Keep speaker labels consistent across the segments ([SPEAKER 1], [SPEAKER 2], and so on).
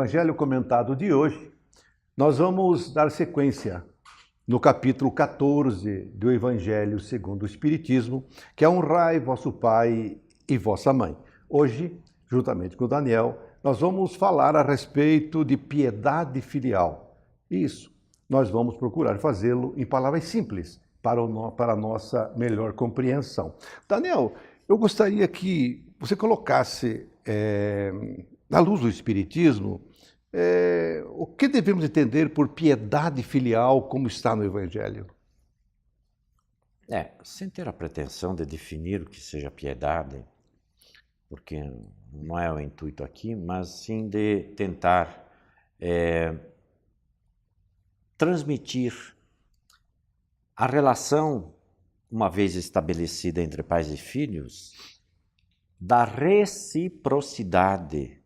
[SPEAKER 1] Evangelho comentado de hoje, nós vamos dar sequência no capítulo 14 do Evangelho segundo o Espiritismo, que é honrai vosso pai e vossa mãe. Hoje, juntamente com o Daniel, nós vamos falar a respeito de piedade filial. Isso, nós vamos procurar fazê-lo em palavras simples, para a nossa melhor compreensão. Daniel, eu gostaria que você colocasse, à luz do Espiritismo, o que devemos entender por piedade filial, como está no Evangelho?
[SPEAKER 2] Sem ter a pretensão de definir o que seja piedade, porque não é o intuito aqui, mas sim de tentar transmitir a relação, uma vez estabelecida entre pais e filhos, da reciprocidade,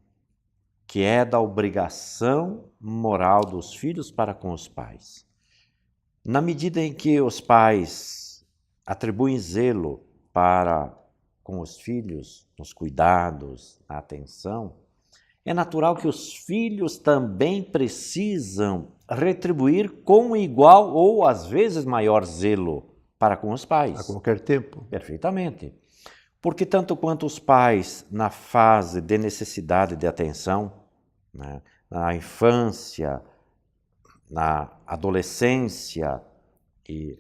[SPEAKER 2] que é da obrigação moral dos filhos para com os pais. Na medida em que os pais atribuem zelo para com os filhos, nos cuidados, na atenção, é natural que os filhos também precisam retribuir com igual ou às vezes maior zelo para com os pais.
[SPEAKER 1] A qualquer tempo.
[SPEAKER 2] Perfeitamente. Porque tanto quanto os pais, na fase de necessidade de atenção, né, na infância, na adolescência e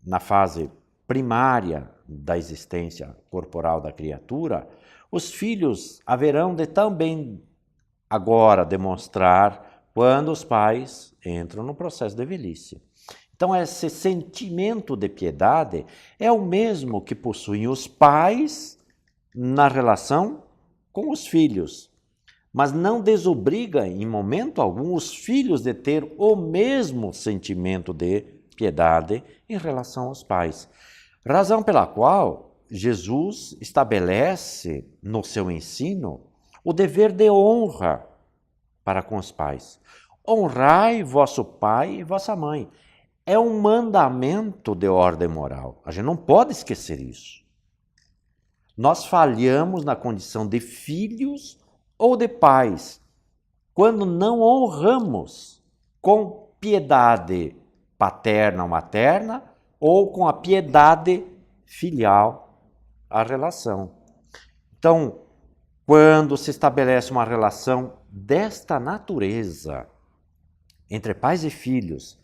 [SPEAKER 2] na fase primária da existência corporal da criatura, os filhos haverão de também agora demonstrar quando os pais entram no processo de velhice. Então, esse sentimento de piedade é o mesmo que possuem os pais na relação com os filhos, mas não desobriga em momento algum os filhos de ter o mesmo sentimento de piedade em relação aos pais. Razão pela qual Jesus estabelece no seu ensino o dever de honra para com os pais. Honrai vosso pai e vossa mãe. É um mandamento de ordem moral. A gente não pode esquecer isso. Nós falhamos na condição de filhos ou de pais quando não honramos com piedade paterna ou materna ou com a piedade filial a relação. Então, quando se estabelece uma relação desta natureza entre pais e filhos,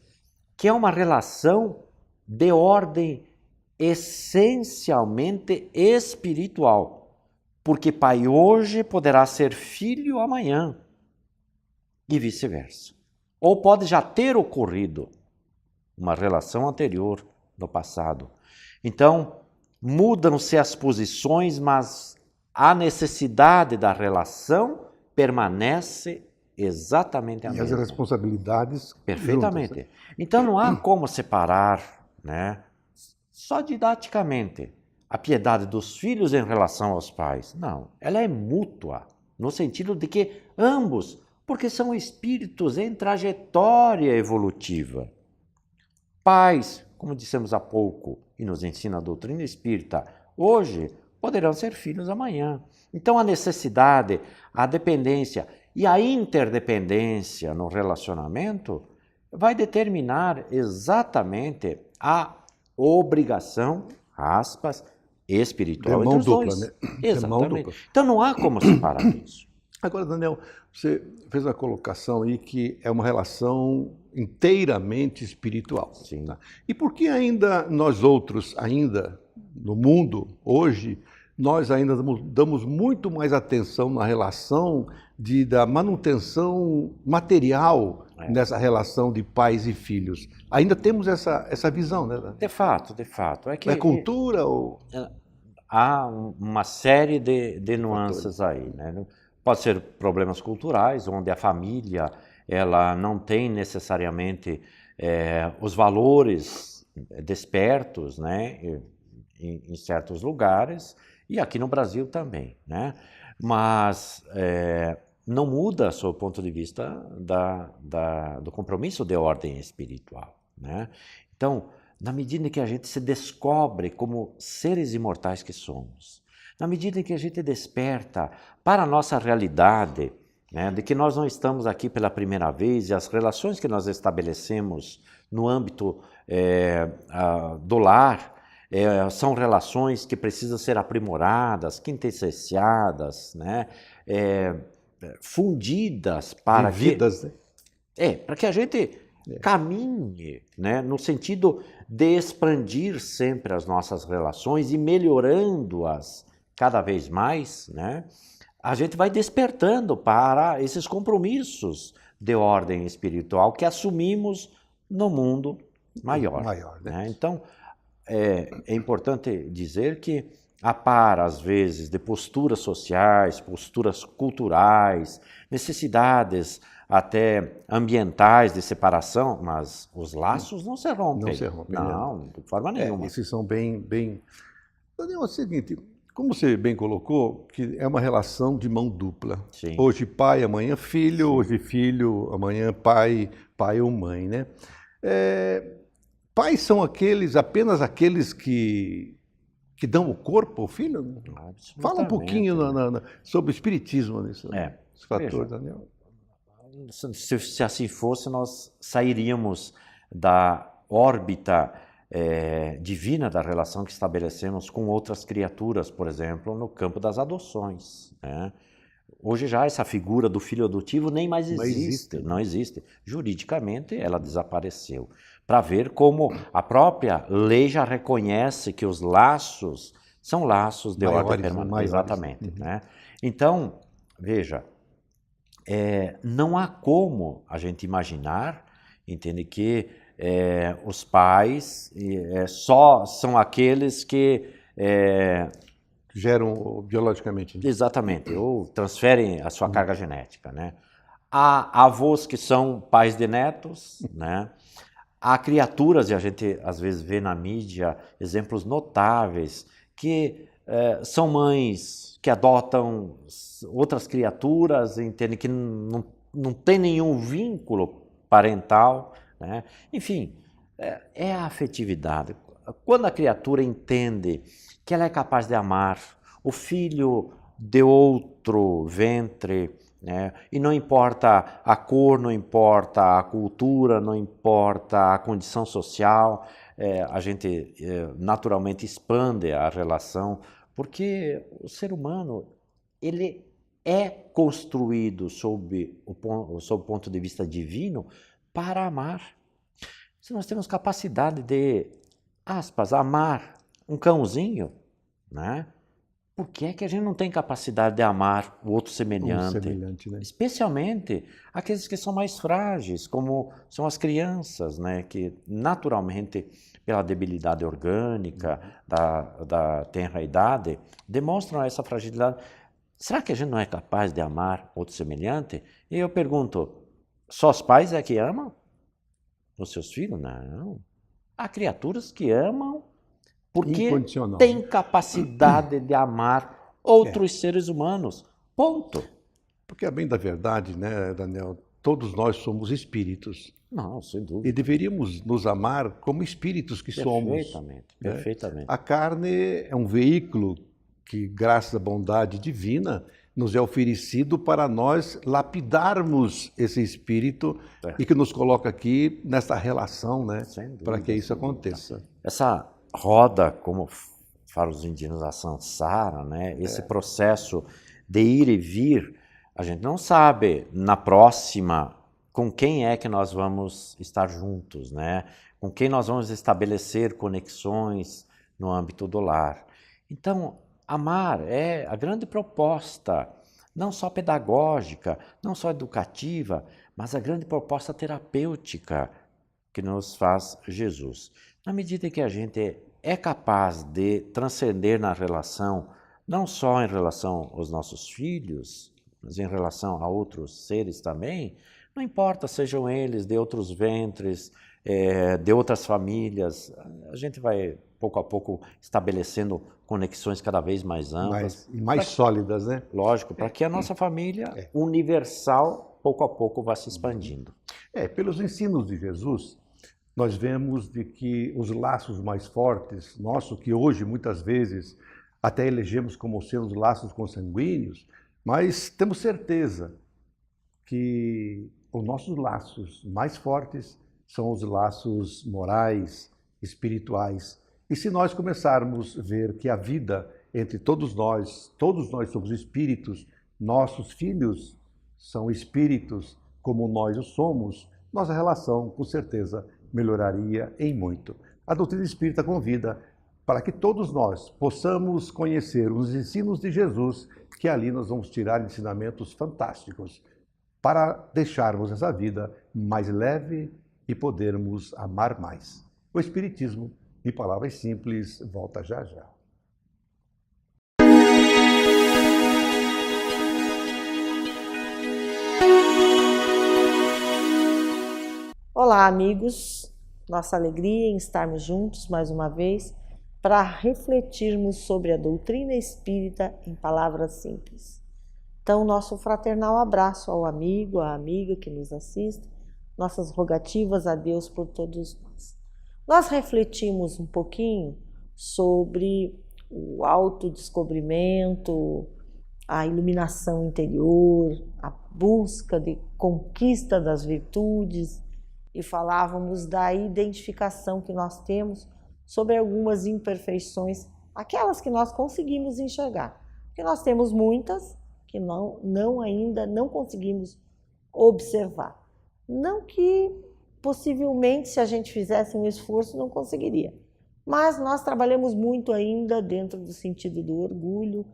[SPEAKER 2] que é uma relação de ordem essencialmente espiritual, porque pai hoje poderá ser filho amanhã e vice-versa. Ou pode já ter ocorrido uma relação anterior no passado. Então, mudam-se as posições, mas a necessidade da relação permanece exatamente a mesma.
[SPEAKER 1] E as responsabilidades
[SPEAKER 2] perfeitamente.
[SPEAKER 1] juntas, né?
[SPEAKER 2] Então não há como separar, né, só didaticamente, a piedade dos filhos em relação aos pais. Não, ela é mútua, no sentido de que ambos, porque são espíritos em trajetória evolutiva. Pais, como dissemos há pouco, e nos ensina a doutrina espírita, hoje poderão ser filhos amanhã. Então a necessidade, a dependência e a interdependência no relacionamento vai determinar exatamente a obrigação, aspas, espiritual entre os dois.
[SPEAKER 1] Né?
[SPEAKER 2] Exatamente. Então não há como separar isso.
[SPEAKER 1] Agora, Daniel, você fez a colocação aí que é uma relação inteiramente espiritual.
[SPEAKER 2] Sim.
[SPEAKER 1] Tá? E por que ainda nós outros, ainda no mundo, hoje, nós ainda damos muito mais atenção na relação da manutenção material nessa relação de pais e filhos? Ainda temos essa visão, né?
[SPEAKER 2] De fato. É que
[SPEAKER 1] é cultura ou...
[SPEAKER 2] Há uma série de nuances aí, né? Pode ser problemas culturais, onde a família ela não tem necessariamente os valores despertos, né, em certos lugares, e aqui no Brasil também, né? Mas não muda, sob o ponto de vista do compromisso de ordem espiritual, né? Então, na medida em que a gente se descobre como seres imortais que somos, na medida em que a gente desperta para a nossa realidade né, de que nós não estamos aqui pela primeira vez e as relações que nós estabelecemos no âmbito do lar são relações que precisam ser aprimoradas, quintessenciadas, né, fundidas para
[SPEAKER 1] Vividas, né?
[SPEAKER 2] para que a gente caminhe, né, no sentido de expandir sempre as nossas relações e melhorando-as cada vez mais, né, a gente vai despertando para esses compromissos de ordem espiritual que assumimos no mundo maior. Né? Então, é importante dizer que, a par, às vezes, de posturas sociais, posturas culturais, necessidades até ambientais de separação, mas os laços não se rompem.
[SPEAKER 1] Não se rompem.
[SPEAKER 2] Não, de forma nenhuma.
[SPEAKER 1] Esses são bem... É o seguinte, como você bem colocou, que é uma relação de mão dupla.
[SPEAKER 2] Sim.
[SPEAKER 1] Hoje pai, amanhã filho, sim. Hoje filho, amanhã pai ou mãe, né? Pais são apenas aqueles que dão o corpo ao filho? Fala um pouquinho sobre o espiritismo nesse fator, Daniel.
[SPEAKER 2] Se assim fosse, nós sairíamos da órbita divina da relação que estabelecemos com outras criaturas, por exemplo, no campo das adoções. Né? Hoje já essa figura do filho adotivo nem mais existe. Não existe. Juridicamente ela desapareceu. Para ver como a própria lei já reconhece que os laços são laços de ordem permanente. Exatamente. Né? Então, veja, não há como a gente imaginar, entende, que os pais só são aqueles que
[SPEAKER 1] geram biologicamente.
[SPEAKER 2] Exatamente, ou transferem a sua carga genética. Né? Há avós que são pais de netos, né? Há criaturas, e a gente às vezes vê na mídia exemplos notáveis, que são mães que adotam outras criaturas, entendem que não tem nenhum vínculo parental. Né? Enfim, é a afetividade. Quando a criatura entende que ela é capaz de amar o filho de outro ventre, né? E não importa a cor, não importa a cultura, não importa a condição social, a gente naturalmente expande a relação, porque o ser humano ele é construído sob o ponto de vista divino para amar. Se nós temos capacidade de, aspas, amar um cãozinho, né? Por que é que a gente não tem capacidade de amar o outro semelhante?
[SPEAKER 1] Né?
[SPEAKER 2] Especialmente aqueles que são mais frágeis, como são as crianças, né? Que naturalmente, pela debilidade orgânica, da tenra idade, demonstram essa fragilidade. Será que a gente não é capaz de amar outro semelhante? E eu pergunto, só os pais é que amam os seus filhos? Não. Há criaturas que amam porque tem capacidade de amar outros seres humanos. Ponto.
[SPEAKER 1] Porque, a bem da verdade, né, Daniel, todos nós somos espíritos.
[SPEAKER 2] Não, sem dúvida.
[SPEAKER 1] E deveríamos nos amar como espíritos que somos.
[SPEAKER 2] Perfeitamente.
[SPEAKER 1] A carne é um veículo que, graças à bondade divina, nos é oferecido para nós lapidarmos esse espírito e que nos coloca aqui nessa relação, né, para que isso aconteça.
[SPEAKER 2] Essa roda, como falam os indígenas, a samsara, né? Esse processo de ir e vir, a gente não sabe na próxima com quem é que nós vamos estar juntos, né? Com quem nós vamos estabelecer conexões no âmbito do lar. Então, amar é a grande proposta, não só pedagógica, não só educativa, mas a grande proposta terapêutica que nos faz Jesus. Na medida que a gente é capaz de transcender na relação, não só em relação aos nossos filhos, mas em relação a outros seres também, não importa, sejam eles de outros ventres, de outras famílias, a gente vai, pouco a pouco, estabelecendo conexões cada vez mais amplas.
[SPEAKER 1] Mais sólidas, né?
[SPEAKER 2] Lógico, para que a nossa família universal, pouco a pouco, vá se expandindo.
[SPEAKER 1] Pelos ensinos de Jesus, nós vemos de que os laços mais fortes, que hoje muitas vezes até elegemos como sendo os laços consanguíneos, mas temos certeza que os nossos laços mais fortes são os laços morais, espirituais. E se nós começarmos a ver que a vida entre todos nós somos espíritos, nossos filhos são espíritos como nós o somos, nossa relação com certeza melhoraria em muito. A doutrina espírita convida para que todos nós possamos conhecer os ensinos de Jesus, que ali nós vamos tirar ensinamentos fantásticos para deixarmos essa vida mais leve e podermos amar mais. O Espiritismo, em palavras simples, volta já já.
[SPEAKER 3] Olá, amigos. Nossa alegria em estarmos juntos mais uma vez para refletirmos sobre a doutrina espírita em palavras simples. Então, nosso fraternal abraço ao amigo, à amiga que nos assiste, nossas rogativas a Deus por todos nós. Nós refletimos um pouquinho sobre o autodescobrimento, a iluminação interior, a busca de conquista das virtudes, e falávamos da identificação que nós temos sobre algumas imperfeições, aquelas que nós conseguimos enxergar, porque nós temos muitas que ainda não conseguimos observar. Não que possivelmente, se a gente fizesse um esforço, não conseguiria, mas nós trabalhamos muito ainda dentro do sentido do orgulho,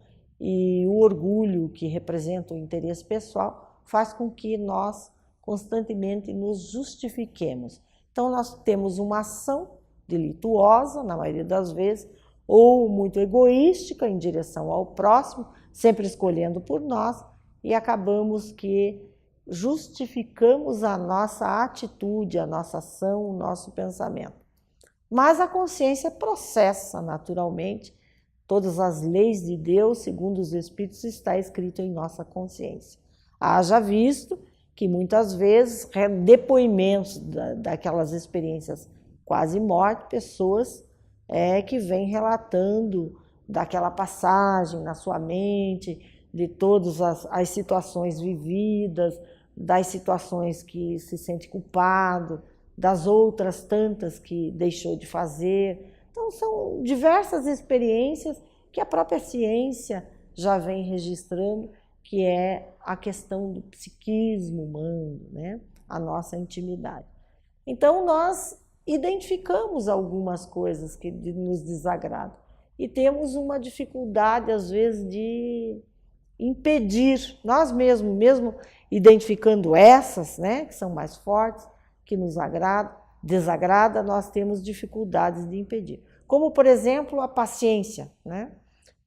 [SPEAKER 3] e o orgulho, que representa o interesse pessoal, faz com que nós constantemente nos justifiquemos. Então, nós temos uma ação delituosa, na maioria das vezes, ou muito egoística em direção ao próximo, sempre escolhendo por nós, e acabamos que justificamos a nossa atitude, a nossa ação, o nosso pensamento. Mas a consciência processa naturalmente todas as leis de Deus, segundo os Espíritos, está escrito em nossa consciência. Haja visto que muitas vezes depoimentos daquelas experiências quase morte, pessoas que vêm relatando daquela passagem na sua mente, de todas as situações vividas, das situações que se sente culpado, das outras tantas que deixou de fazer. Então, são diversas experiências que a própria ciência já vem registrando, que é a questão do psiquismo humano, né? A nossa intimidade. Então, nós identificamos algumas coisas que nos desagradam e temos uma dificuldade, às vezes, de impedir, nós mesmo identificando essas, né, que são mais fortes, que nos desagrada, nós temos dificuldades de impedir. Como, por exemplo, a paciência, né?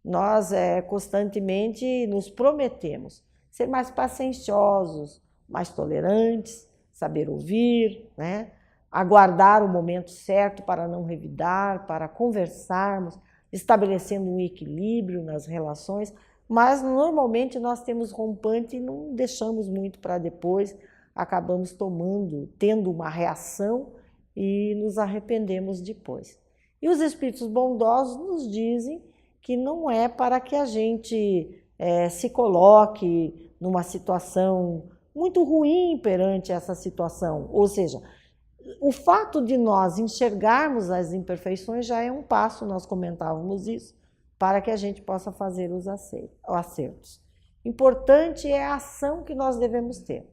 [SPEAKER 3] Nós constantemente nos prometemos ser mais pacienciosos, mais tolerantes, saber ouvir, né? Aguardar o momento certo para não revidar, para conversarmos, estabelecendo um equilíbrio nas relações, mas normalmente nós temos rompante e não deixamos muito para depois, acabamos tendo uma reação e nos arrependemos depois. E os espíritos bondosos nos dizem que não é para que a gente se coloque numa situação muito ruim perante essa situação, ou seja, o fato de nós enxergarmos as imperfeições já é um passo, nós comentávamos isso, para que a gente possa fazer os acertos. Importante é a ação que nós devemos ter.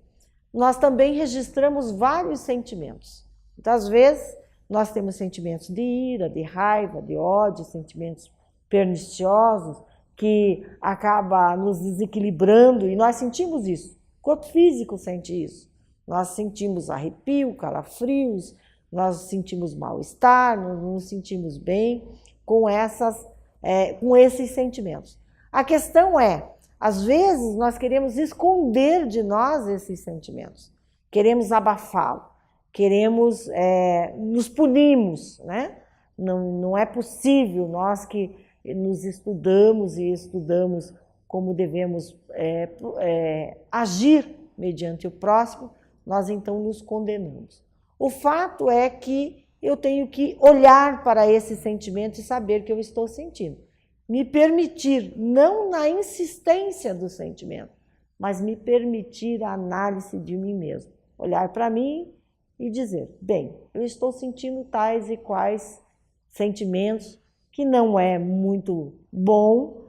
[SPEAKER 3] Nós também registramos vários sentimentos. Muitas vezes nós temos sentimentos de ira, de raiva, de ódio, sentimentos perniciosos que acabam nos desequilibrando e nós sentimos isso. O corpo físico sente isso. Nós sentimos arrepio, calafrios, nós sentimos mal-estar, nós nos sentimos bem com esses sentimentos. A questão é, às vezes nós queremos esconder de nós esses sentimentos, queremos abafá-lo, queremos, nos punimos, né? Não é possível, nós que nos estudamos e estudamos como devemos agir mediante o próximo, nós então nos condenamos. O fato é que eu tenho que olhar para esse sentimento e saber que eu estou sentindo. Me permitir, não na insistência do sentimento, mas me permitir a análise de mim mesmo. Olhar para mim e dizer, bem, eu estou sentindo tais e quais sentimentos, que não é muito bom,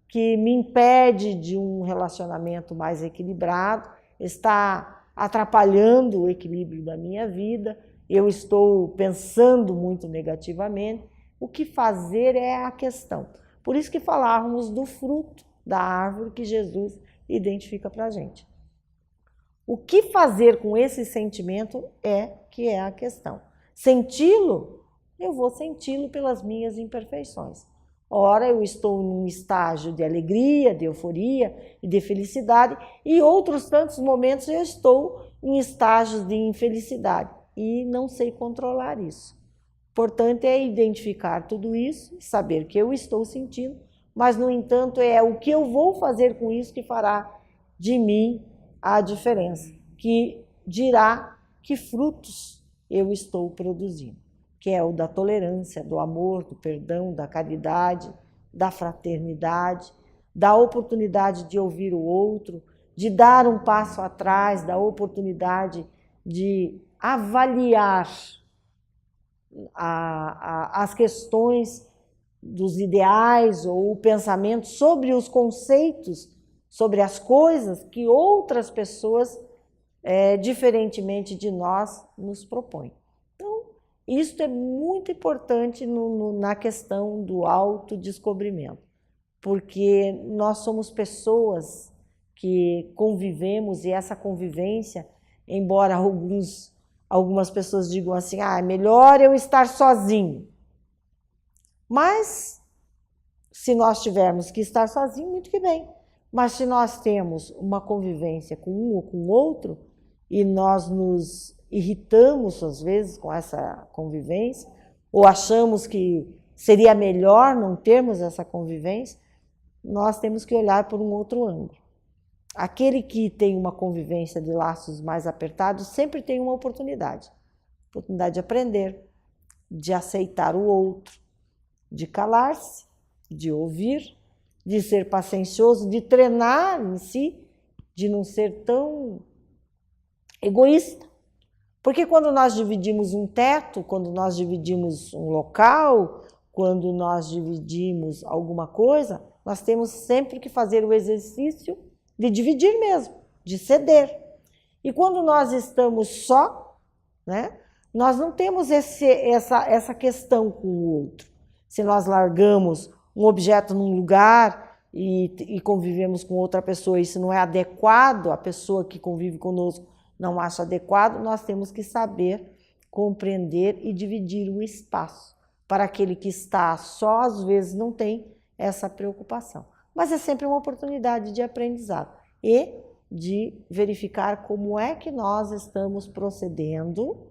[SPEAKER 3] que me impede de um relacionamento mais equilibrado, está atrapalhando o equilíbrio da minha vida, eu estou pensando muito negativamente. O que fazer é a questão. Por isso que falávamos do fruto da árvore que Jesus identifica para a gente. O que fazer com esse sentimento que é a questão. Senti-lo, eu vou senti-lo pelas minhas imperfeições. Ora, eu estou num estágio de alegria, de euforia e de felicidade, e outros tantos momentos eu estou em estágios de infelicidade e não sei controlar isso. Portanto, é identificar tudo isso, saber que eu estou sentindo, mas, no entanto, é o que eu vou fazer com isso que fará de mim a diferença, que dirá que frutos eu estou produzindo, que é o da tolerância, do amor, do perdão, da caridade, da fraternidade, da oportunidade de ouvir o outro, de dar um passo atrás, da oportunidade de avaliar as questões dos ideais ou o pensamento sobre os conceitos, sobre as coisas que outras pessoas, diferentemente de nós, nos propõem. Então, isso é muito importante na questão do autodescobrimento, porque nós somos pessoas que convivemos, e essa convivência, embora algumas pessoas digam assim, é melhor eu estar sozinho. Mas, se nós tivermos que estar sozinho, muito que bem. Mas se nós temos uma convivência com um ou com o outro, e nós nos irritamos, às vezes, com essa convivência, ou achamos que seria melhor não termos essa convivência, nós temos que olhar por um outro ângulo. Aquele que tem uma convivência de laços mais apertados sempre tem uma oportunidade de aprender, de aceitar o outro, de calar-se, de ouvir, de ser paciencioso, de treinar em si, de não ser tão egoísta. Porque quando nós dividimos um teto, quando nós dividimos um local, quando nós dividimos alguma coisa, nós temos sempre que fazer o exercício de dividir mesmo, de ceder. E quando nós estamos só, nós não temos essa questão com o outro. Se nós largamos um objeto num lugar e convivemos com outra pessoa, e isso não é adequado, a pessoa que convive conosco não acha adequado, nós temos que saber compreender e dividir o espaço. Para aquele que está só, às vezes não tem essa preocupação. Mas é sempre uma oportunidade de aprendizado e de verificar como é que nós estamos procedendo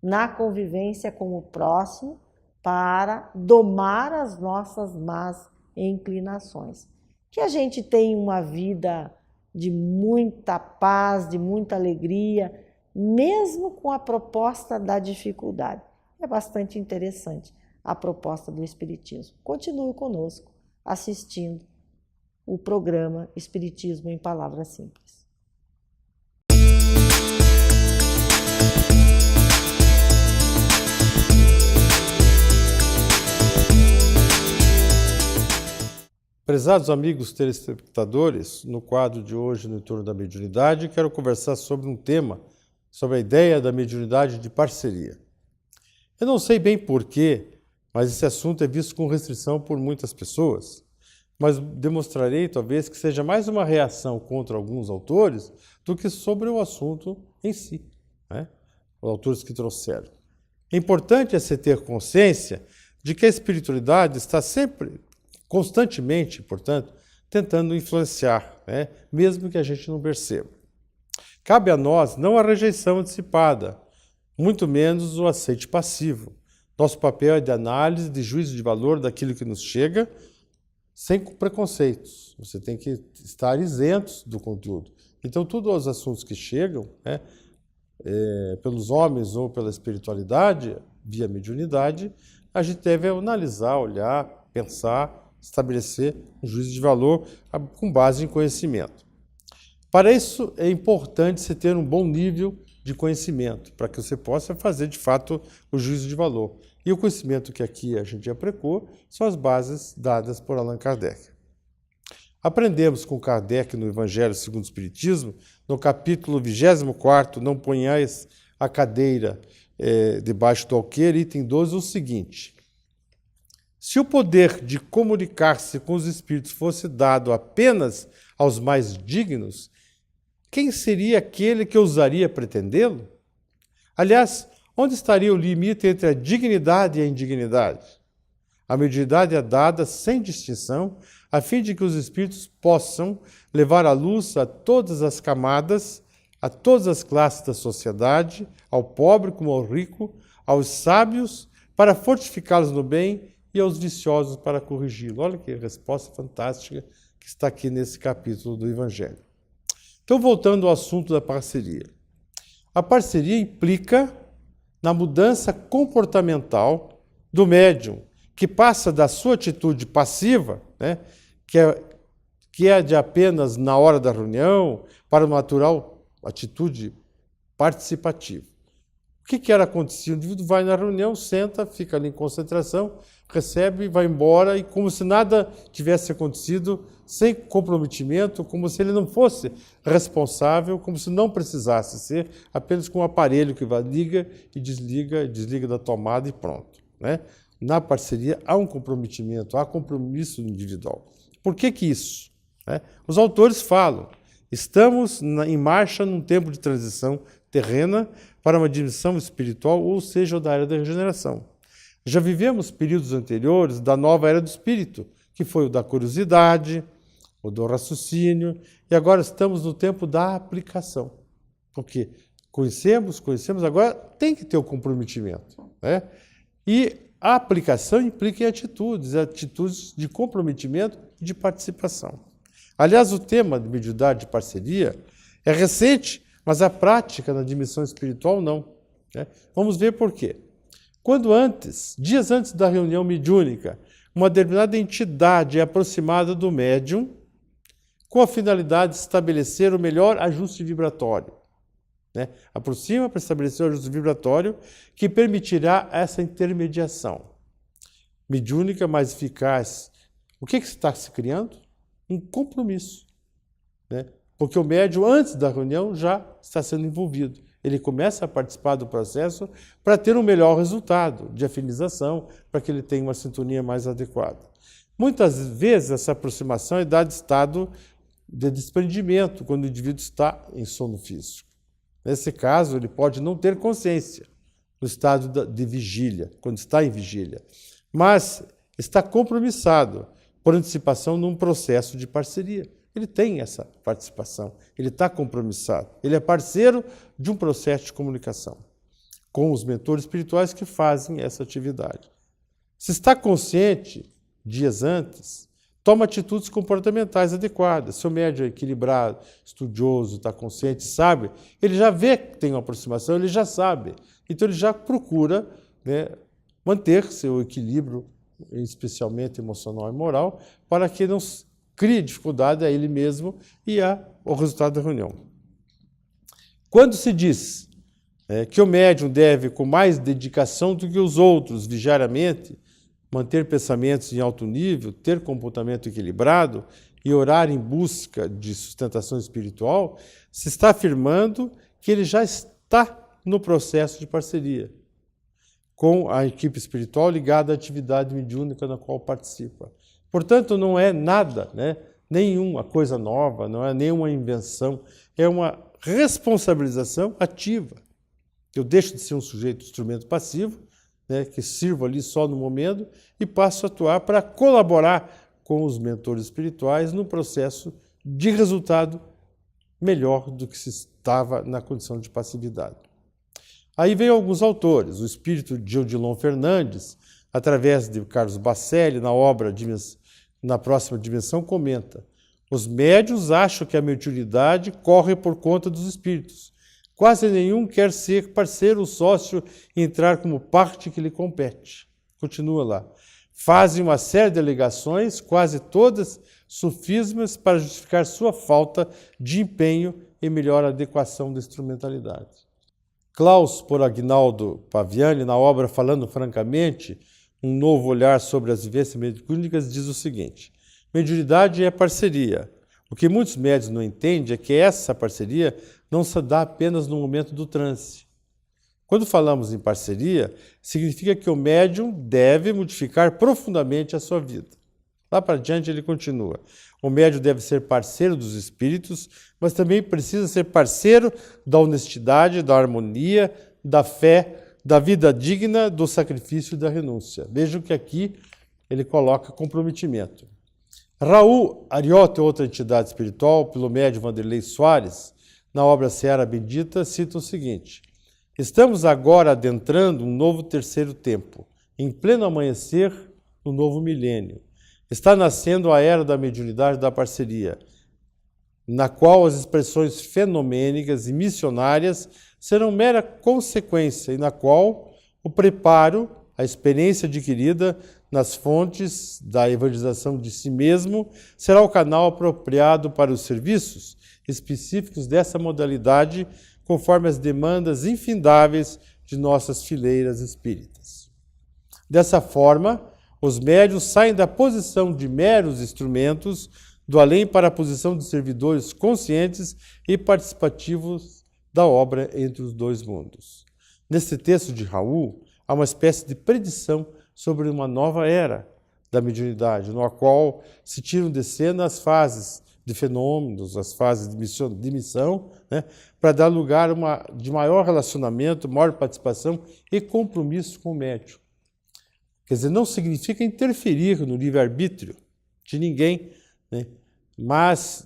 [SPEAKER 3] na convivência com o próximo para domar as nossas más inclinações. Que a gente tenha uma vida de muita paz, de muita alegria, mesmo com a proposta da dificuldade. É bastante interessante a proposta do Espiritismo. Continue conosco, assistindo o programa Espiritismo em Palavras Simples.
[SPEAKER 4] Prezados amigos telespectadores, no quadro de hoje, no Entorno da Mediunidade, quero conversar sobre um tema, sobre a ideia da mediunidade de parceria. Eu não sei bem porquê, mas esse assunto é visto com restrição por muitas pessoas, mas demonstrarei talvez que seja mais uma reação contra alguns autores do que sobre o assunto em si, os autores que trouxeram. É importante se ter consciência de que a espiritualidade está sempre, constantemente, portanto, tentando influenciar, mesmo que a gente não perceba. Cabe a nós não a rejeição antecipada, muito menos o aceite passivo. Nosso papel é de análise, de juízo de valor daquilo que nos chega, sem preconceitos. Você tem que estar isentos do conteúdo. Então, todos os assuntos que chegam, pelos homens ou pela espiritualidade, via mediunidade, a gente deve analisar, olhar, pensar, estabelecer um juízo de valor com base em conhecimento. Para isso, é importante você ter um bom nível de conhecimento, para que você possa fazer, de fato, o juízo de valor. E o conhecimento que aqui a gente aplicou são as bases dadas por Allan Kardec. Aprendemos com Kardec no Evangelho segundo o Espiritismo, no capítulo 24, Não ponhais a cadeira debaixo do alqueire, item 12, o seguinte: se o poder de comunicar-se com os espíritos fosse dado apenas aos mais dignos, quem seria aquele que ousaria pretendê-lo? Aliás, onde estaria o limite entre a dignidade e a indignidade? A mediunidade é dada sem distinção, a fim de que os espíritos possam levar a luz a todas as camadas, a todas as classes da sociedade, ao pobre como ao rico, aos sábios para fortificá-los no bem e aos viciosos para corrigi-lo. Olha que resposta fantástica que está aqui nesse capítulo do Evangelho. Então, voltando ao assunto da parceria. A parceria implica na mudança comportamental do médium, que passa da sua atitude passiva, né, que é de apenas na hora da reunião, para uma natural atitude participativa. O que era acontecer? O indivíduo vai na reunião, senta, fica ali em concentração, recebe, vai embora, e como se nada tivesse acontecido, sem comprometimento, como se ele não fosse responsável, como se não precisasse ser, apenas com um aparelho que vai, liga e desliga da tomada e pronto, né? Na parceria há um comprometimento, há compromisso individual. Por que isso? Os autores falam, estamos em marcha num tempo de transição terrena para uma dimensão espiritual, ou seja, da era da regeneração. Já vivemos períodos anteriores da nova era do espírito, que foi o da curiosidade, o do raciocínio, e agora estamos no tempo da aplicação. Porque conhecemos, agora tem que ter o comprometimento, né? E a aplicação implica em atitudes de comprometimento e de participação. Aliás, o tema de mediunidade de parceria é recente, mas a prática na dimensão espiritual não, né? Vamos ver por quê. Quando dias antes da reunião mediúnica, uma determinada entidade é aproximada do médium com a finalidade de estabelecer o melhor ajuste vibratório, né? Aproxima para estabelecer o ajuste vibratório que permitirá essa intermediação mediúnica mais eficaz. O que está se criando? Um compromisso, né? Porque o médium, antes da reunião, já está sendo envolvido. Ele começa a participar do processo para ter um melhor resultado de afinização, para que ele tenha uma sintonia mais adequada. Muitas vezes essa aproximação é dada estado de desprendimento, quando o indivíduo está em sono físico. Nesse caso, ele pode não ter consciência no estado de vigília, quando está em vigília, mas está compromissado por antecipação num processo de parceria. Ele tem essa participação, ele está compromissado, ele é parceiro de um processo de comunicação com os mentores espirituais que fazem essa atividade. Se está consciente, dias antes, toma atitudes comportamentais adequadas. Se o médium é equilibrado, estudioso, está consciente, sabe, ele já vê que tem uma aproximação, ele já sabe. Então ele já procura, né, manter seu equilíbrio, especialmente emocional e moral, para que não crie dificuldade a ele mesmo e ao resultado da reunião. Quando se diz que o médium deve, com mais dedicação do que os outros, vigiariamente, manter pensamentos em alto nível, ter comportamento equilibrado e orar em busca de sustentação espiritual, se está afirmando que ele já está no processo de parceria com a equipe espiritual ligada à atividade mediúnica na qual participa. Portanto, não é nada, né, nenhuma coisa nova, não é nenhuma invenção, é uma responsabilização ativa. Eu deixo de ser um sujeito instrumento passivo, né, que sirvo ali só no momento, e passo a atuar para colaborar com os mentores espirituais no processo de resultado melhor do que se estava na condição de passividade. Aí vem alguns autores, o espírito de Odilon Fernandes, através de Carlos Bacelli, na obra Na Próxima Dimensão, comenta: os médiuns acham que a mediunidade corre por conta dos espíritos. Quase nenhum quer ser parceiro ou sócio e entrar como parte que lhe compete. Continua lá. Fazem uma série de alegações, quase todas sofismas para justificar sua falta de empenho e melhor adequação da instrumentalidade. Klaus Poragnaldo Paviani, na obra Falando Francamente, um novo olhar sobre as vivências mediúnicas, diz o seguinte: mediunidade é parceria. O que muitos médiuns não entendem é que essa parceria não se dá apenas no momento do transe. Quando falamos em parceria, significa que o médium deve modificar profundamente a sua vida. Lá para diante ele continua: o médium deve ser parceiro dos espíritos, mas também precisa ser parceiro da honestidade, da harmonia, da fé, da vida digna, do sacrifício e da renúncia. Vejam que aqui ele coloca comprometimento. Raul Ariota, outra entidade espiritual, pelo médium Vanderlei Soares, na obra Seara Bendita, cita o seguinte: estamos agora adentrando um novo terceiro tempo, em pleno amanhecer do novo milênio. Está nascendo a era da mediunidade e da parceria, na qual as expressões fenomênicas e missionárias serão mera consequência e na qual o preparo, a experiência adquirida nas fontes da evangelização de si mesmo, será o canal apropriado para os serviços específicos dessa modalidade, conforme as demandas infindáveis de nossas fileiras espíritas. Dessa forma, os médiuns saem da posição de meros instrumentos do além para a posição de servidores conscientes e participativos da obra entre os dois mundos. Nesse texto de Raul, há uma espécie de predição sobre uma nova era da mediunidade, no qual se tiram de cena as fases de fenômenos, as fases de missão, né, para dar lugar de maior relacionamento, maior participação e compromisso com o médium. Quer dizer, não significa interferir no livre-arbítrio de ninguém, né, mas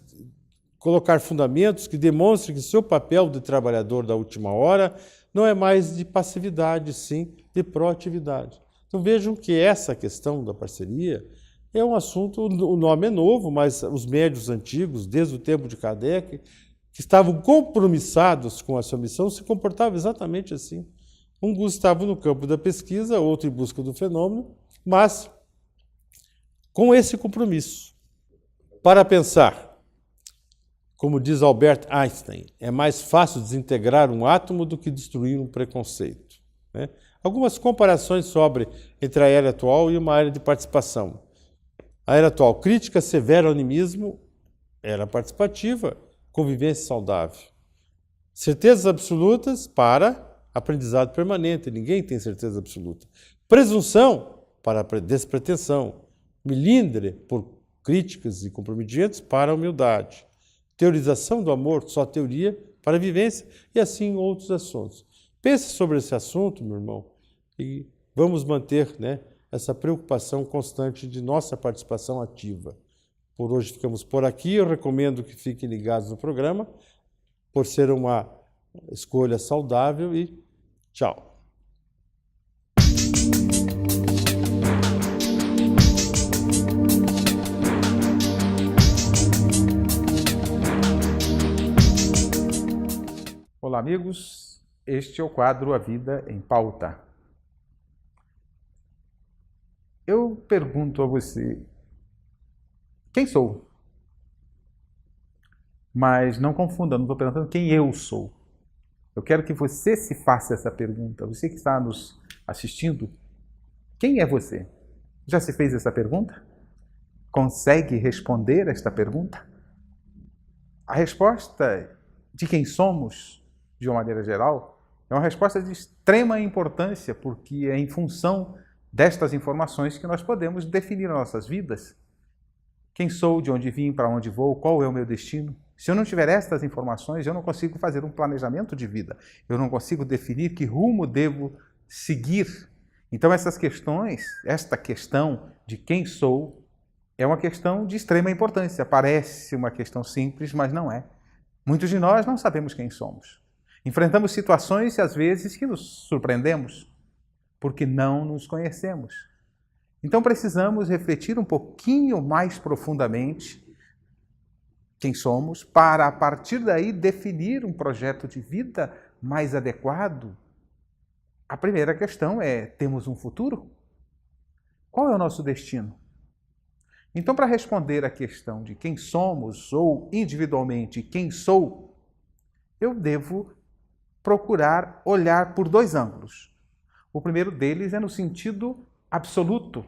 [SPEAKER 4] colocar fundamentos que demonstrem que seu papel de trabalhador da última hora não é mais de passividade, sim de proatividade. Então vejam que essa questão da parceria é um assunto, o nome é novo, mas os médiuns antigos, desde o tempo de Kardec, que estavam compromissados com a sua missão, se comportavam exatamente assim. Um estava no campo da pesquisa, outro em busca do fenômeno, mas com esse compromisso. Para pensar, como diz Albert Einstein, é mais fácil desintegrar um átomo do que destruir um preconceito, né? Algumas comparações entre a era atual e uma era de participação. A era atual, crítica severa ao animismo, era participativa, convivência saudável. Certezas absolutas para aprendizado permanente, ninguém tem certeza absoluta. Presunção para despretensão. Melindre por críticas e comprometimentos para a humildade. Teorização do amor, só teoria para a vivência, e assim outros assuntos. Pense sobre esse assunto, meu irmão, e vamos manter, né, essa preocupação constante de nossa participação ativa. Por hoje ficamos por aqui. Eu recomendo que fiquem ligados no programa, por ser uma escolha saudável, e tchau.
[SPEAKER 5] Olá, amigos. Este é o quadro A Vida em Pauta. Eu pergunto a você, quem sou? Mas não confunda, não estou perguntando quem eu sou. Eu quero que você se faça essa pergunta. Você que está nos assistindo, quem é você? Já se fez essa pergunta? Consegue responder esta pergunta? A resposta de quem somos, de uma maneira geral, é uma resposta de extrema importância, porque é em função destas informações que nós podemos definir as nossas vidas. Quem sou, de onde vim, para onde vou, qual é o meu destino? Se eu não tiver estas informações, eu não consigo fazer um planejamento de vida. Eu não consigo definir que rumo devo seguir. Então essas questões, esta questão de quem sou, é uma questão de extrema importância. Parece uma questão simples, mas não é. Muitos de nós não sabemos quem somos. Enfrentamos situações, às vezes, que nos surpreendemos, porque não nos conhecemos. Então precisamos refletir um pouquinho mais profundamente quem somos, para a partir daí definir um projeto de vida mais adequado. A primeira questão é: temos um futuro? Qual é o nosso destino? Então, para responder à questão de quem somos ou individualmente quem sou, eu devo procurar olhar por dois ângulos. O primeiro deles é no sentido absoluto.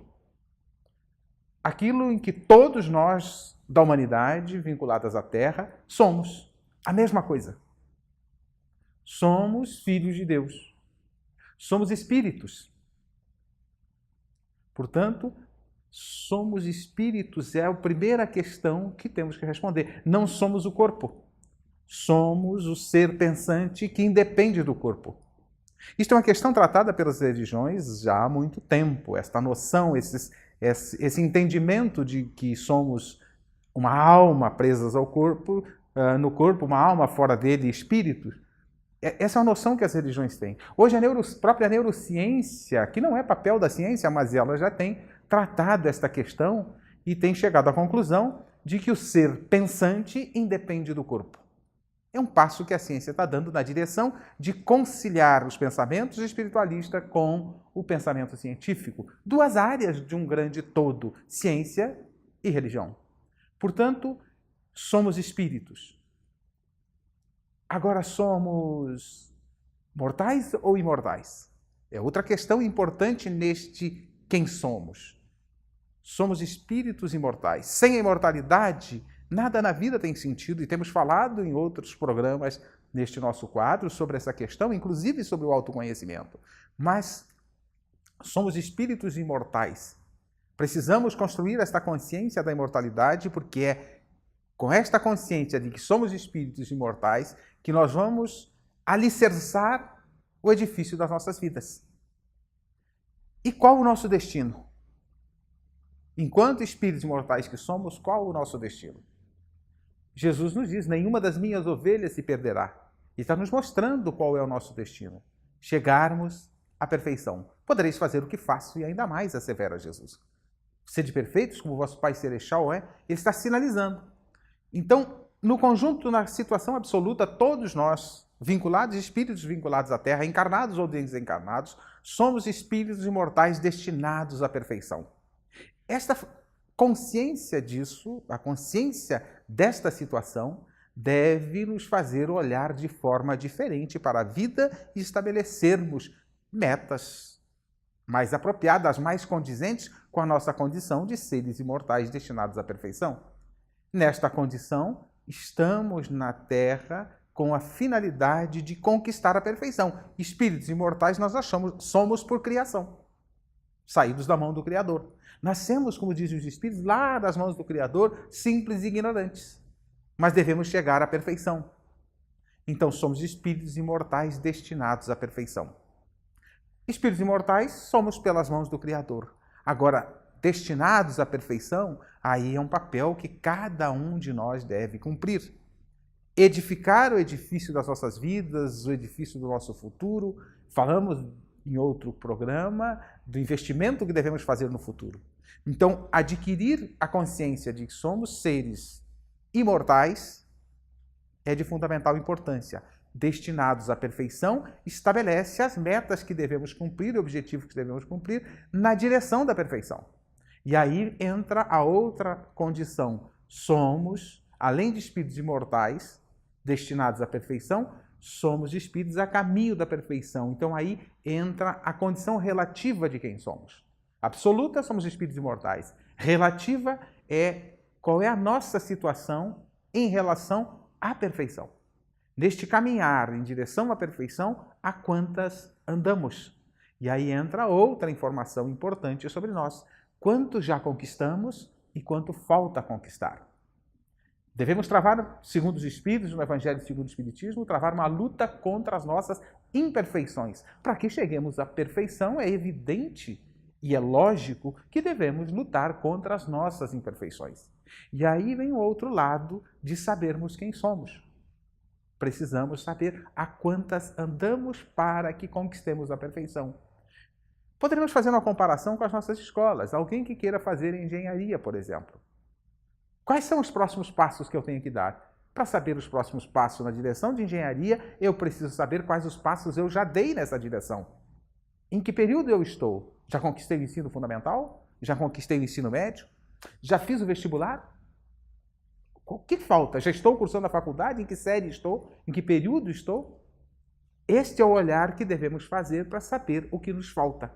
[SPEAKER 5] Aquilo em que todos nós da humanidade, vinculadas à Terra, somos a mesma coisa. Somos filhos de Deus. Somos espíritos. Portanto, somos espíritos é a primeira questão que temos que responder. Não somos o corpo. Somos o ser pensante que independe do corpo. Isto é uma questão tratada pelas religiões já há muito tempo. Esta noção, esse entendimento de que somos uma alma presas ao corpo, no corpo, uma alma fora dele, espírito. Essa é uma noção que as religiões têm. Hoje a própria neurociência, que não é papel da ciência, mas ela já tem tratado esta questão e tem chegado à conclusão de que o ser pensante independe do corpo. É um passo que a ciência está dando na direção de conciliar os pensamentos espiritualistas com o pensamento científico. Duas áreas de um grande todo, ciência e religião. Portanto, somos espíritos. Agora, somos mortais ou imortais? É outra questão importante neste quem somos. Somos espíritos imortais. Sem a imortalidade, nada na vida tem sentido, e temos falado em outros programas neste nosso quadro sobre essa questão, inclusive sobre o autoconhecimento. Mas somos espíritos imortais. Precisamos construir esta consciência da imortalidade, porque é com esta consciência de que somos espíritos imortais que nós vamos alicerçar o edifício das nossas vidas. E qual o nosso destino? Enquanto espíritos imortais que somos, qual o nosso destino? Jesus nos diz, nenhuma das minhas ovelhas se perderá. E está nos mostrando qual é o nosso destino. Chegarmos à perfeição. Podereis fazer o que faço e ainda mais, assevera Jesus. Sede perfeitos, como vosso Pai Celestial é. Ele está sinalizando. Então, no conjunto, na situação absoluta, todos nós, vinculados, espíritos vinculados à Terra, encarnados ou desencarnados, somos espíritos imortais destinados à perfeição. Esta consciência disso, a consciência desta situação, deve nos fazer olhar de forma diferente para a vida e estabelecermos metas mais apropriadas, mais condizentes com a nossa condição de seres imortais destinados à perfeição. Nesta condição, estamos na Terra com a finalidade de conquistar a perfeição. Espíritos imortais nós somos por criação, saídos da mão do Criador. Nascemos, como dizem os Espíritos, lá das mãos do Criador, simples e ignorantes. Mas devemos chegar à perfeição. Então somos espíritos imortais destinados à perfeição. Espíritos imortais somos pelas mãos do Criador. Agora, destinados à perfeição, aí é um papel que cada um de nós deve cumprir. Edificar o edifício das nossas vidas, o edifício do nosso futuro. Falamos em outro programa do investimento que devemos fazer no futuro. Então, adquirir a consciência de que somos seres imortais é de fundamental importância. Destinados à perfeição, estabelece as metas que devemos cumprir, objetivos que devemos cumprir na direção da perfeição. E aí entra a outra condição. Somos, além de espíritos imortais, destinados à perfeição, somos espíritos a caminho da perfeição. Então aí entra a condição relativa de quem somos. Absoluta, somos espíritos imortais. Relativa é qual é a nossa situação em relação à perfeição. Neste caminhar em direção à perfeição, a quantas andamos? E aí entra outra informação importante sobre nós. Quanto já conquistamos e quanto falta conquistar. Devemos travar, segundo os Espíritos, no Evangelho segundo o Espiritismo, travar uma luta contra as nossas imperfeições. Para que cheguemos à perfeição, é evidente e é lógico que devemos lutar contra as nossas imperfeições. E aí vem o outro lado de sabermos quem somos. Precisamos saber a quantas andamos para que conquistemos a perfeição. Poderíamos fazer uma comparação com as nossas escolas. Alguém que queira fazer engenharia, por exemplo. Quais são os próximos passos que eu tenho que dar? Para saber os próximos passos na direção de engenharia, eu preciso saber quais os passos eu já dei nessa direção. Em que período eu estou? Já conquistei o ensino fundamental? Já conquistei o ensino médio? Já fiz o vestibular? O que falta? Já estou cursando a faculdade? Em que série estou? Em que período estou? Este é o olhar que devemos fazer para saber o que nos falta.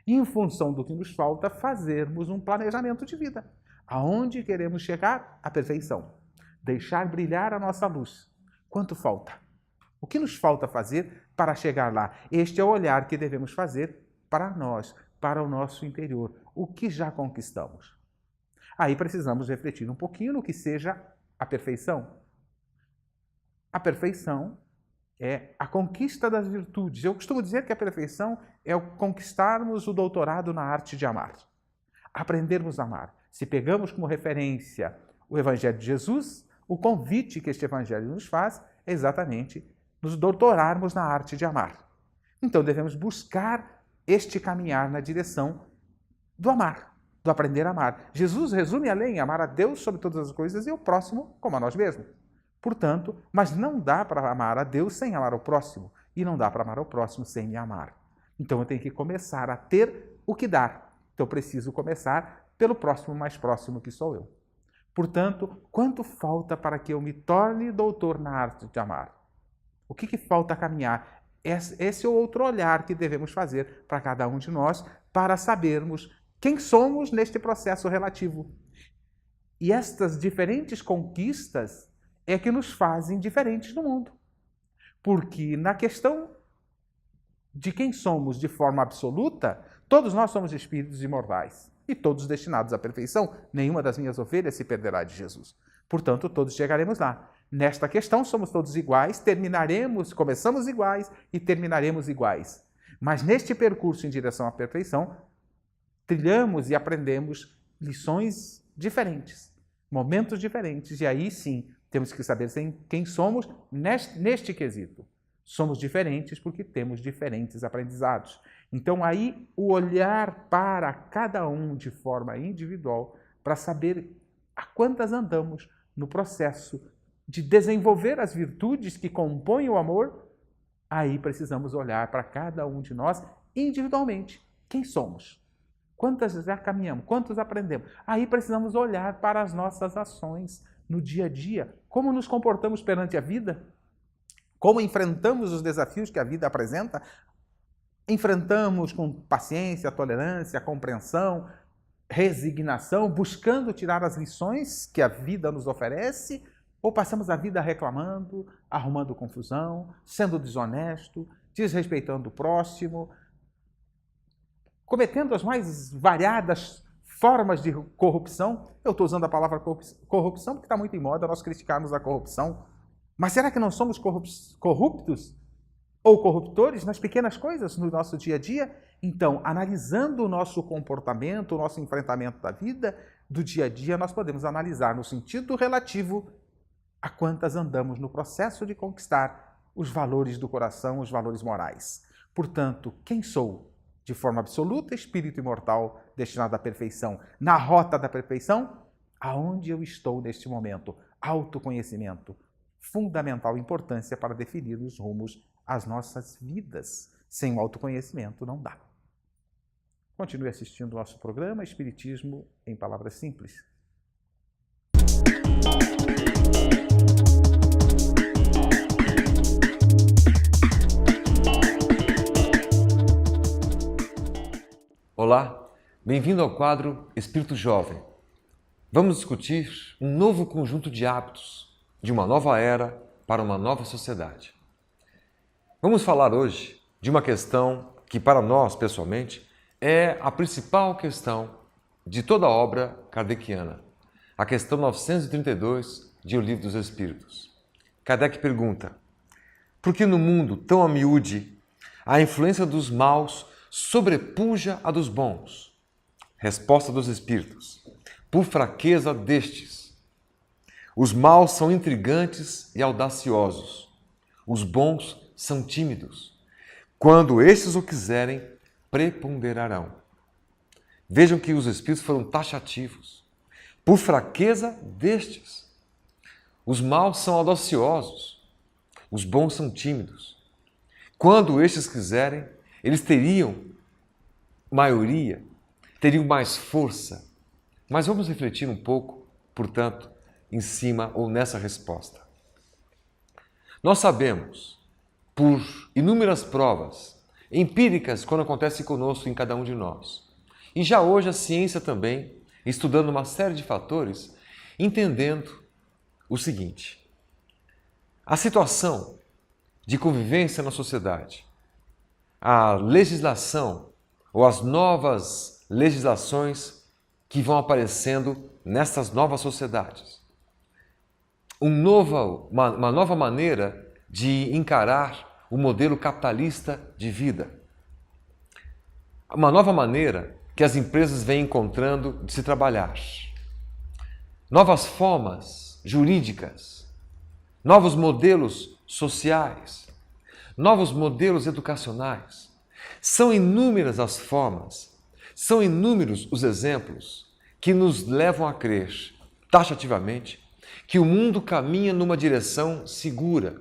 [SPEAKER 5] E, em função do que nos falta, fazermos um planejamento de vida. Aonde queremos chegar? À perfeição. Deixar brilhar a nossa luz. Quanto falta? O que nos falta fazer para chegar lá? Este é o olhar que devemos fazer para nós, para o nosso interior. O que já conquistamos? Aí precisamos refletir um pouquinho no que seja a perfeição. A perfeição é a conquista das virtudes. Eu costumo dizer que a perfeição é o conquistarmos o doutorado na arte de amar. Aprendermos a amar. Se pegamos como referência o Evangelho de Jesus, o convite que este Evangelho nos faz é exatamente nos doutorarmos na arte de amar. Então devemos buscar este caminhar na direção do amar, do aprender a amar. Jesus resume a lei em amar a Deus sobre todas as coisas e o próximo como a nós mesmos. Portanto, mas não dá para amar a Deus sem amar o próximo. E não dá para amar o próximo sem me amar. Então eu tenho que começar a ter o que dar. Então eu preciso começar pelo próximo mais próximo que sou eu. Portanto, quanto falta para que eu me torne doutor na arte de amar? O que falta caminhar? Esse é o outro olhar que devemos fazer para cada um de nós para sabermos quem somos neste processo relativo. E estas diferentes conquistas é que nos fazem diferentes no mundo. Porque na questão de quem somos de forma absoluta, todos nós somos espíritos imortais e todos destinados à perfeição. Nenhuma das minhas ovelhas se perderá de Jesus. Portanto, todos chegaremos lá. Nesta questão, somos todos iguais, começamos iguais e terminaremos iguais. Mas neste percurso em direção à perfeição, trilhamos e aprendemos lições diferentes, momentos diferentes, e aí sim temos que saber quem somos neste quesito. Somos diferentes porque temos diferentes aprendizados. Então aí o olhar para cada um de forma individual para saber a quantas andamos no processo de desenvolver as virtudes que compõem o amor, aí precisamos olhar para cada um de nós individualmente. Quem somos? Quantas já caminhamos? Quantos aprendemos? Aí precisamos olhar para as nossas ações no dia a dia. Como nos comportamos perante a vida? Como enfrentamos os desafios que a vida apresenta? Enfrentamos com paciência, tolerância, compreensão, resignação, buscando tirar as lições que a vida nos oferece? Ou passamos a vida reclamando, arrumando confusão, sendo desonesto, desrespeitando o próximo, cometendo as mais variadas formas de corrupção? Eu estou usando a palavra corrupção porque está muito em moda nós criticarmos a corrupção. Mas será que não somos corruptos ou corruptores nas pequenas coisas no nosso dia a dia? Então, analisando o nosso comportamento, o nosso enfrentamento da vida, do dia a dia, nós podemos analisar no sentido relativo a quantas andamos no processo de conquistar os valores do coração, os valores morais. Portanto, quem sou? De forma absoluta, espírito imortal destinado à perfeição. Na rota da perfeição, aonde eu estou neste momento? Autoconhecimento. Fundamental importância para definir os rumos às nossas vidas. Sem o autoconhecimento não dá. Continue assistindo o nosso programa Espiritismo em Palavras Simples.
[SPEAKER 6] Olá, bem-vindo ao quadro Espírito Jovem. Vamos discutir um novo conjunto de hábitos de uma nova era para uma nova sociedade. Vamos falar hoje de uma questão que, para nós, pessoalmente, é a principal questão de toda a obra kardeciana, a questão 932 de O Livro dos Espíritos. Kardec pergunta: por que no mundo tão a miúde a influência dos maus sobrepuja a dos bons? Resposta dos Espíritos: por fraqueza destes. Os maus são intrigantes e audaciosos. Os bons são tímidos. Quando estes o quiserem, preponderarão. Vejam que os Espíritos foram taxativos. Por fraqueza destes. Os maus são audaciosos. Os bons são tímidos. Quando estes quiserem, eles teriam maioria, teriam mais força, Mas vamos refletir um pouco, portanto, em cima ou nessa resposta. Nós sabemos, por inúmeras provas empíricas, quando acontece conosco em cada um de nós. E já hoje a ciência também, estudando uma série de fatores, entendendo o seguinte: a situação de convivência na sociedade, a legislação ou as novas legislações que vão aparecendo nessas novas sociedades, uma nova maneira de encarar o modelo capitalista de vida, uma nova maneira que as empresas vêm encontrando de se trabalhar, novas formas jurídicas, novos modelos sociais, novos modelos educacionais. São inúmeras as formas, são inúmeros os exemplos que nos levam a crer, taxativamente, que o mundo caminha numa direção segura,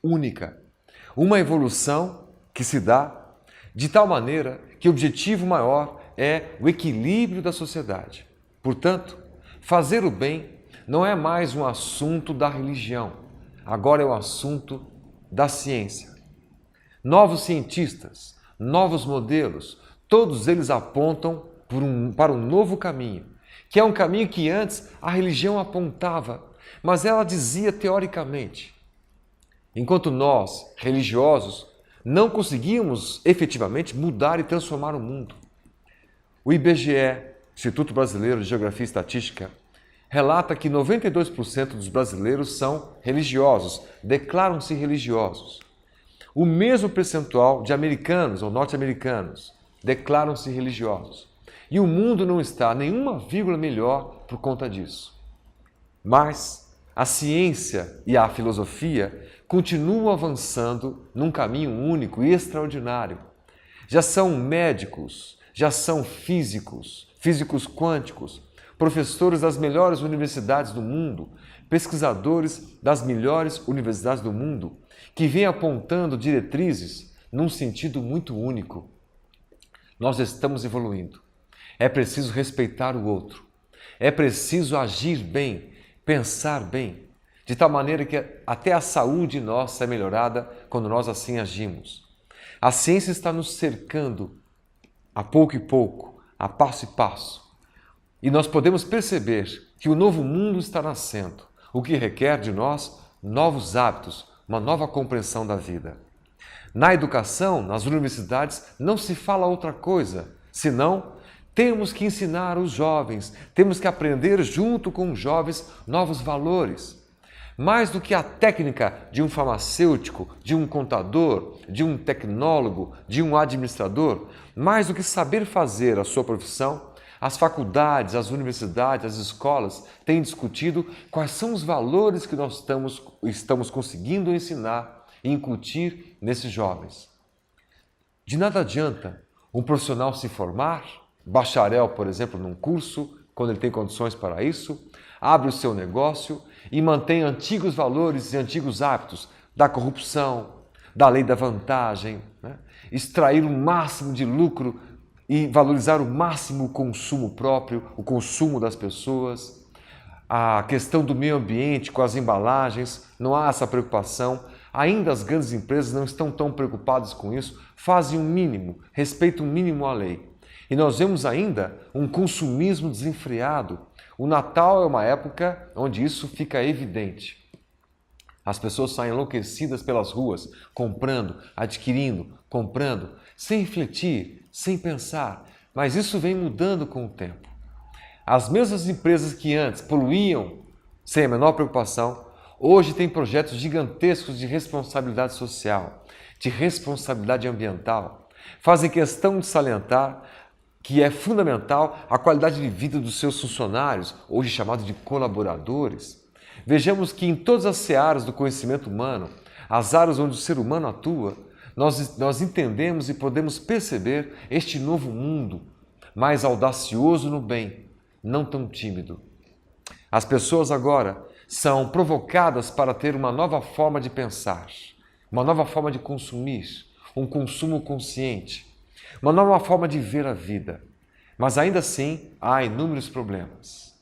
[SPEAKER 6] única, uma evolução que se dá de tal maneira que o objetivo maior é o equilíbrio da sociedade. Portanto, fazer o bem não é mais um assunto da religião, agora é um assunto da ciência. Novos cientistas, novos modelos, todos eles apontam para um novo caminho, que é um caminho que antes a religião apontava, mas ela dizia teoricamente. Enquanto nós, religiosos, não conseguimos efetivamente mudar e transformar o mundo. O IBGE, Instituto Brasileiro de Geografia e Estatística, relata que 92% dos brasileiros são religiosos, declaram-se religiosos. O mesmo percentual de americanos ou norte-americanos declaram-se religiosos. E o mundo não está nenhuma vírgula melhor por conta disso. Mas a ciência e a filosofia continuam avançando num caminho único e extraordinário. Já são médicos, já são físicos, físicos quânticos, professores das melhores universidades do mundo, pesquisadores das melhores universidades do mundo, que vêm apontando diretrizes num sentido muito único. Nós estamos evoluindo. É preciso respeitar o outro. É preciso agir bem, pensar bem, de tal maneira que até a saúde nossa é melhorada quando nós assim agimos. A ciência está nos cercando a pouco e pouco, a passo e passo. E nós podemos perceber que o novo mundo está nascendo, o que requer de nós novos hábitos, uma nova compreensão da vida. Na educação, nas universidades, não se fala outra coisa, senão temos que ensinar os jovens, temos que aprender junto com os jovens novos valores. Mais do que a técnica de um farmacêutico, de um contador, de um tecnólogo, de um administrador, mais do que saber fazer a sua profissão, as faculdades, as universidades, as escolas têm discutido quais são os valores que nós estamos conseguindo ensinar e incutir nesses jovens. De nada adianta um profissional se formar, bacharel, por exemplo, num curso, quando ele tem condições para isso, abre o seu negócio e mantém antigos valores e antigos hábitos da corrupção, da lei da vantagem, né? Extrair o máximo de lucro e valorizar o máximo o consumo próprio, o consumo das pessoas. A questão do meio ambiente com as embalagens, não há essa preocupação. Ainda as grandes empresas não estão tão preocupadas com isso, fazem o mínimo, respeitam o mínimo à lei. E nós vemos ainda um consumismo desenfreado. O Natal é uma época onde isso fica evidente. As pessoas saem enlouquecidas pelas ruas, comprando, adquirindo, comprando, sem refletir, sem pensar. Mas isso vem mudando com o tempo. As mesmas empresas que antes poluíam sem a menor preocupação, hoje têm projetos gigantescos de responsabilidade social, de responsabilidade ambiental. Fazem questão de salientar que é fundamental a qualidade de vida dos seus funcionários, hoje chamados de colaboradores. Vejamos que em todas as searas do conhecimento humano, as áreas onde o ser humano atua, nós entendemos e podemos perceber este novo mundo, mais audacioso no bem, não tão tímido. As pessoas agora são provocadas para ter uma nova forma de pensar, uma nova forma de consumir, um consumo consciente, uma nova forma de ver a vida. Mas ainda assim, há inúmeros problemas.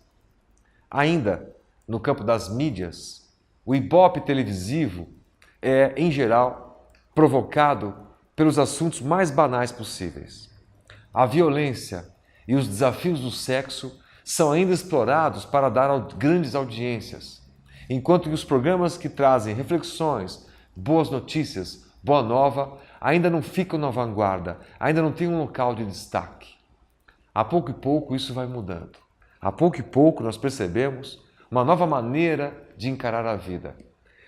[SPEAKER 6] Ainda, no campo das mídias, o ibope televisivo é, em geral, provocado pelos assuntos mais banais possíveis. A violência e os desafios do sexo são ainda explorados para dar grandes audiências, enquanto que os programas que trazem reflexões, boas notícias, boa nova, ainda não ficam na vanguarda, ainda não tem um local de destaque. A pouco e pouco isso vai mudando. A pouco e pouco nós percebemos uma nova maneira de encarar a vida.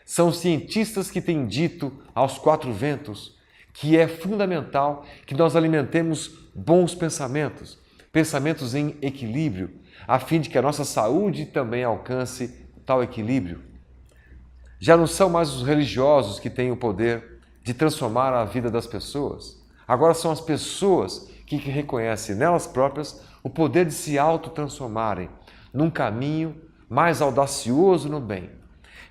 [SPEAKER 6] São cientistas que têm dito aos quatro ventos que é fundamental que nós alimentemos bons pensamentos, pensamentos em equilíbrio, a fim de que a nossa saúde também alcance tal equilíbrio. Já não são mais os religiosos que têm o poder de transformar a vida das pessoas. Agora são as pessoas que reconhecem nelas próprias o poder de se autotransformarem num caminho mais audacioso no bem,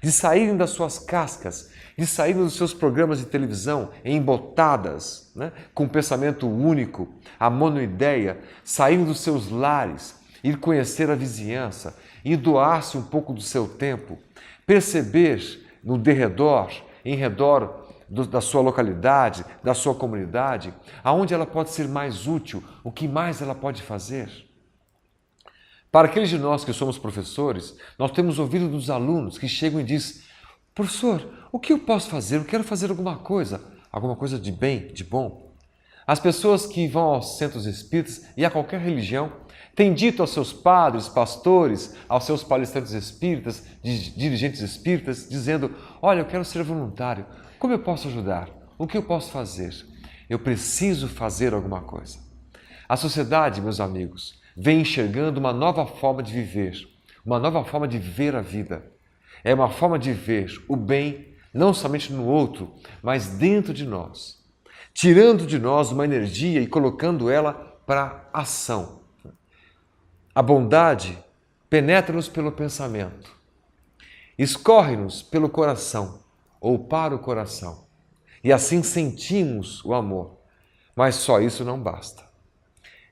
[SPEAKER 6] de saírem das suas cascas, de saírem dos seus programas de televisão embotadas, com um pensamento único, a monoideia, saírem dos seus lares, ir conhecer a vizinhança, ir doar-se um pouco do seu tempo, perceber no derredor, em redor da sua localidade, da sua comunidade, aonde ela pode ser mais útil, o que mais ela pode fazer. Para aqueles de nós que somos professores, nós temos ouvido dos alunos que chegam e dizem: professor, o que eu posso fazer? Eu quero fazer alguma coisa de bem, de bom. As pessoas que vão aos centros espíritas e a qualquer religião têm dito aos seus padres, pastores, aos seus palestrantes espíritas, dirigentes espíritas, dizendo: olha, eu quero ser voluntário, como eu posso ajudar? O que eu posso fazer? Eu preciso fazer alguma coisa. A sociedade, meus amigos, vem enxergando uma nova forma de viver, uma nova forma de ver a vida. É uma forma de ver o bem, não somente no outro, mas dentro de nós, tirando de nós uma energia e colocando ela para ação. A bondade penetra-nos pelo pensamento, escorre-nos pelo coração ou para o coração, e assim sentimos o amor, mas só isso não basta.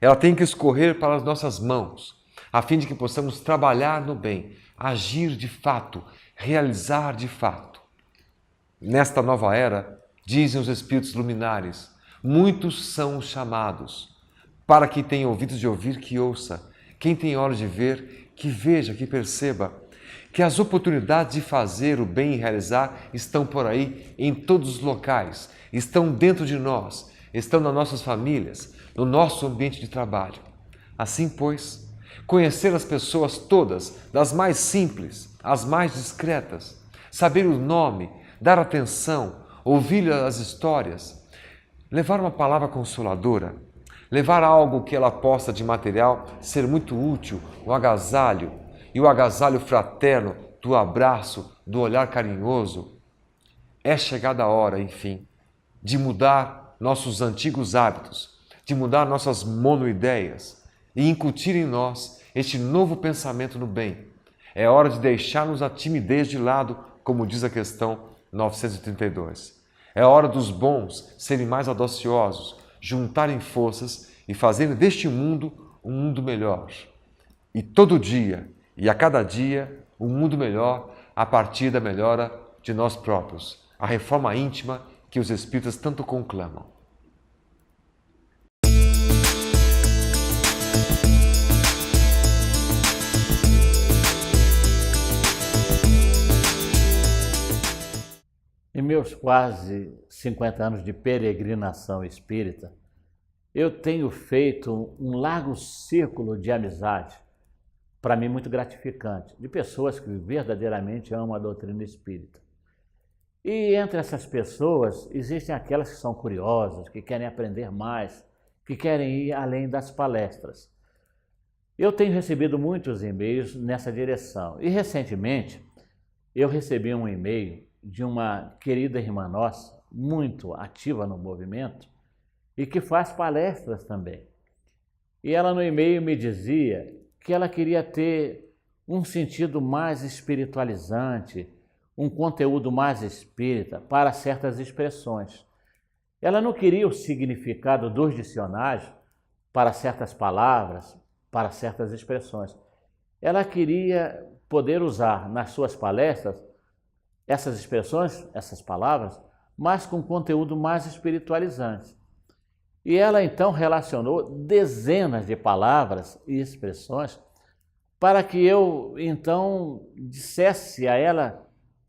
[SPEAKER 6] Ela tem que escorrer para as nossas mãos, a fim de que possamos trabalhar no bem, agir de fato, realizar de fato. Nesta nova era, dizem os espíritos luminares, muitos são os chamados. Para quem tem ouvidos de ouvir, que ouça. Quem tem olhos de ver, que veja, que perceba. Que as oportunidades de fazer o bem e realizar estão por aí, em todos os locais. Estão dentro de nós, estão nas nossas famílias, no nosso ambiente de trabalho. Assim, pois, conhecer as pessoas todas, das mais simples às mais discretas, saber o nome, dar atenção, ouvir as histórias, levar uma palavra consoladora, levar algo que ela possa de material ser muito útil, um agasalho, e o agasalho fraterno do abraço, do olhar carinhoso. É chegada a hora, enfim, de mudar nossos antigos hábitos, de mudar nossas monoideias e incutir em nós este novo pensamento no bem. É hora de deixarmos a timidez de lado, como diz a questão 932. É hora dos bons serem mais audaciosos, juntarem forças e fazerem deste mundo um mundo melhor. E todo dia, e a cada dia, um mundo melhor a partir da melhora de nós próprios. A reforma íntima que os espíritas tanto conclamam.
[SPEAKER 7] Em meus quase 50 anos de peregrinação espírita, eu tenho feito um largo círculo de amizade, para mim muito gratificante, de pessoas que verdadeiramente amam a doutrina espírita. E entre essas pessoas existem aquelas que são curiosas, que querem aprender mais, que querem ir além das palestras. Eu tenho recebido muitos e-mails nessa direção e recentemente eu recebi um e-mail de uma querida irmã nossa, muito ativa no movimento e que faz palestras também. E ela no e-mail me dizia que ela queria ter um sentido mais espiritualizante, um conteúdo mais espírita para certas expressões. Ela não queria o significado dos dicionários, para certas palavras, para certas expressões. Ela queria poder usar nas suas palestras essas expressões, essas palavras, mas com conteúdo mais espiritualizante. E ela então relacionou dezenas de palavras e expressões para que eu então dissesse a ela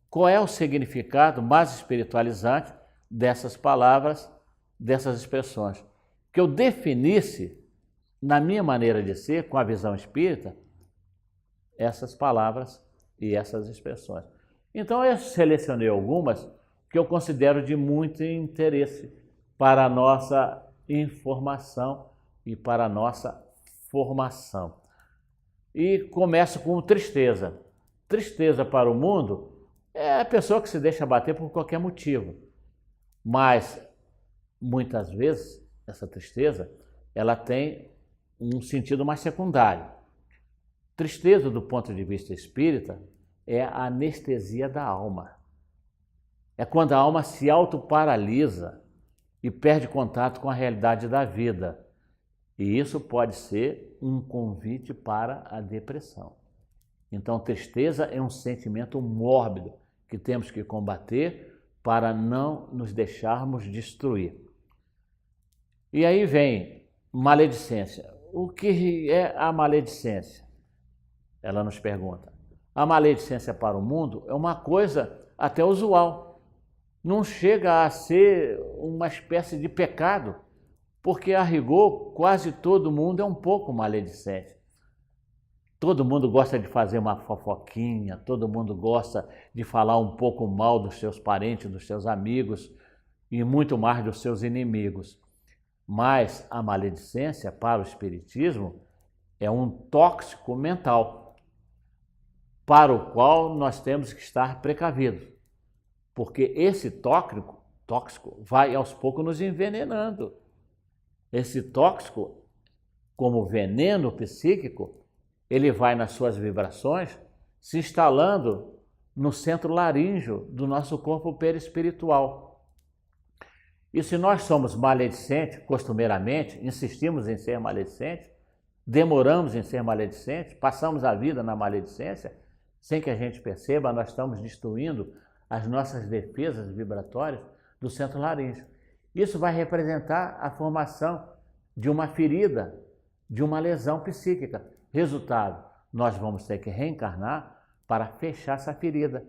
[SPEAKER 7] qual é o significado mais espiritualizante dessas palavras, dessas expressões. Que eu definisse, na minha maneira de ser, com a visão espírita, essas palavras e essas expressões. Então eu selecionei algumas que eu considero de muito interesse para a nossa informação e para a nossa formação. E começo com tristeza. Tristeza para o mundo é a pessoa que se deixa bater por qualquer motivo. Mas, muitas vezes, essa tristeza, ela tem um sentido mais secundário. Tristeza, do ponto de vista espírita, é a anestesia da alma. É quando a alma se autoparalisa e perde contato com a realidade da vida. E isso pode ser um convite para a depressão. Então, tristeza é um sentimento mórbido que temos que combater para não nos deixarmos destruir. E aí vem maledicência. O que é a maledicência? Ela nos pergunta. A maledicência para o mundo é uma coisa até usual. Não chega a ser uma espécie de pecado, porque a rigor quase todo mundo é um pouco maledicente. Todo mundo gosta de fazer uma fofoquinha, todo mundo gosta de falar um pouco mal dos seus parentes, dos seus amigos e muito mais dos seus inimigos. Mas a maledicência para o espiritismo é um tóxico mental, para o qual nós temos que estar precavidos, porque esse tóxico vai aos poucos nos envenenando. Esse tóxico, como veneno psíquico, ele vai nas suas vibrações se instalando no centro laríngeo do nosso corpo perispiritual. E se nós somos maledicentes, costumeiramente, insistimos em ser maledicentes, demoramos em ser maledicentes, passamos a vida na maledicência, sem que a gente perceba, nós estamos destruindo as nossas defesas vibratórias do centro laríngeo. Isso vai representar a formação de uma ferida, de uma lesão psíquica. Resultado, nós vamos ter que reencarnar para fechar essa ferida.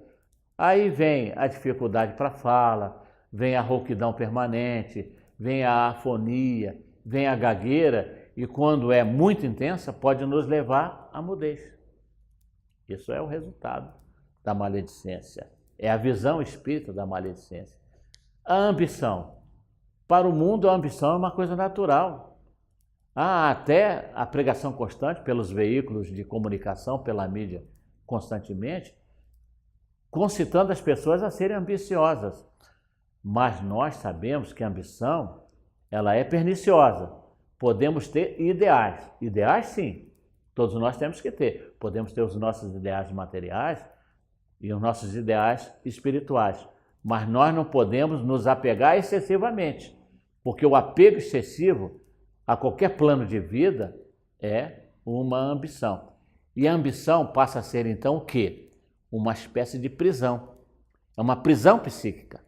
[SPEAKER 7] Aí vem a dificuldade para a fala, vem a rouquidão permanente, vem a afonia, vem a gagueira e quando é muito intensa pode nos levar à mudez. Isso é o resultado da maledicência. É a visão espírita da maledicência. A ambição. Para o mundo, a ambição é uma coisa natural. Há até a pregação constante pelos veículos de comunicação, pela mídia, constantemente, concitando as pessoas a serem ambiciosas. Mas nós sabemos que a ambição, ela é perniciosa. Podemos ter ideais. Ideais, sim. Todos nós temos que ter. Podemos ter os nossos ideais materiais e os nossos ideais espirituais. Mas nós não podemos nos apegar excessivamente, porque o apego excessivo a qualquer plano de vida é uma ambição. E a ambição passa a ser, então, o quê? Uma espécie de prisão. É uma prisão psíquica.